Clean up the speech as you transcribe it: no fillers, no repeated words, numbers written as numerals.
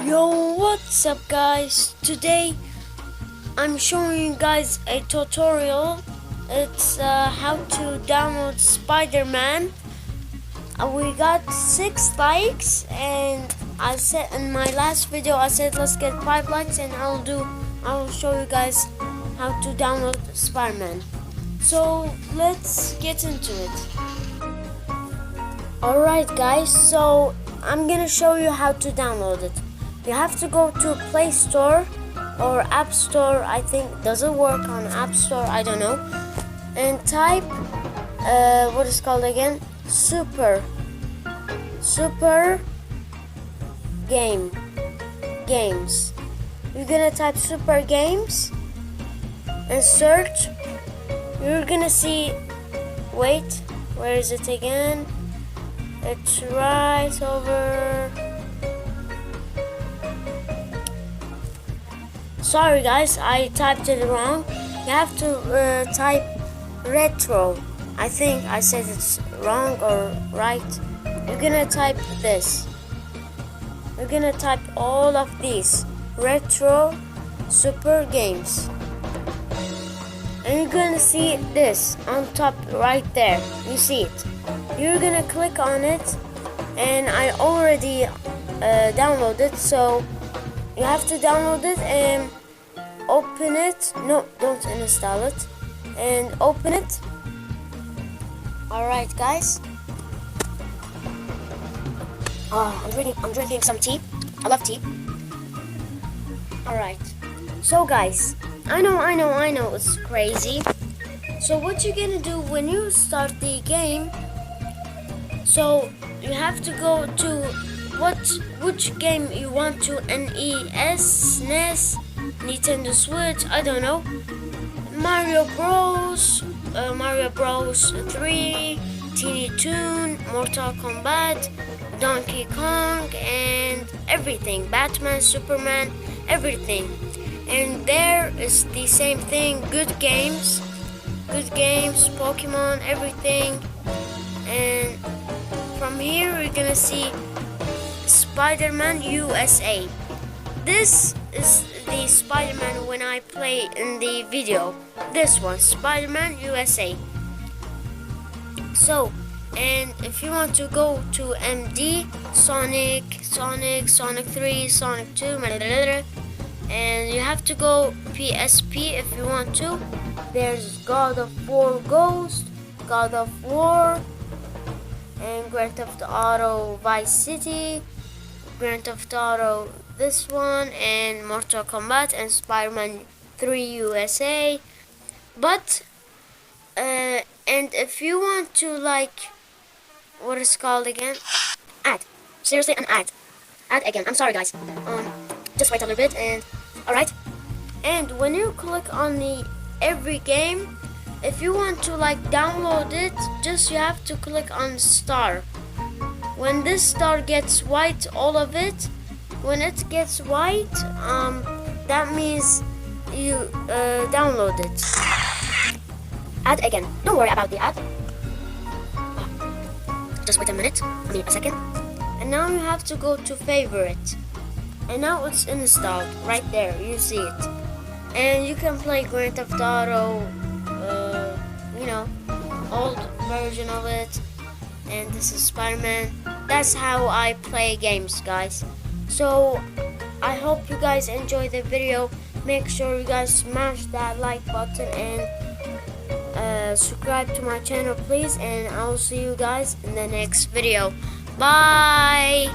Yo, what's up guys? Today I'm showing you guys a tutorial. It's how to download Spider-Man. We got 6 likes, and I said in my last video I said let's get 5 likes and I'll show you guys how to download Spider-Man. So let's get into it. Alright guys, so I'm gonna show you how to download it. You have to go to Play Store or App Store. I think does it work on App Store? I don't know. And type what is called again? Super games. You're gonna type Super Games and search. You're gonna see. Wait, where is it again? It's right over. Sorry guys, I typed it wrong. You have to type retro. I think I said it's wrong or right. You're gonna type this. You're gonna type all of these. Retro Super Games. And you're gonna see this on top right there. You see it. You're gonna click on it, and I already downloaded, so you have to download it and open it. No, don't install it, and open it. Alright guys, I'm drinking some tea. I love tea. Alright, so guys, I know it's crazy. So what you're gonna do when you start the game, so you have to go to which game you want to, NES, SNES, Nintendo Switch, I don't know, Mario Bros, Mario Bros 3, Teeny Toon, Mortal Kombat, Donkey Kong, and everything, Batman, Superman, everything. And there is the same thing, good games, Pokemon, everything. And from here we're gonna see Spider-Man USA. This is the Spider-Man when I play in the video. This one, Spider-Man USA. So, and if you want to go to MD, Sonic 3, Sonic 2, and you have to go PSP if you want to. There's God of War Ghost, God of War, and Grand Theft Auto Vice City, Grand Theft Auto this one, and Mortal Kombat, and Spider-Man 3 USA. But and if you want to, like, what is it called again? Ad. Seriously, an ad again. I'm sorry guys. Just wait a little bit. And alright, and when you click on the every game, if you want to like download it, just you have to click on star. When this star gets white, all of it, when it gets white, that means you download it. Ad again. Don't worry about the ad. Just wait a second. And now you have to go to favorite. And now it's installed right there. You see it. And you can play Grand Theft Auto, old version of it. And this is Spider-Man. That's how I play games, guys. So I hope you guys enjoy the video. Make sure you guys smash that like button and subscribe to my channel, please. And I'll see you guys in the next video. Bye.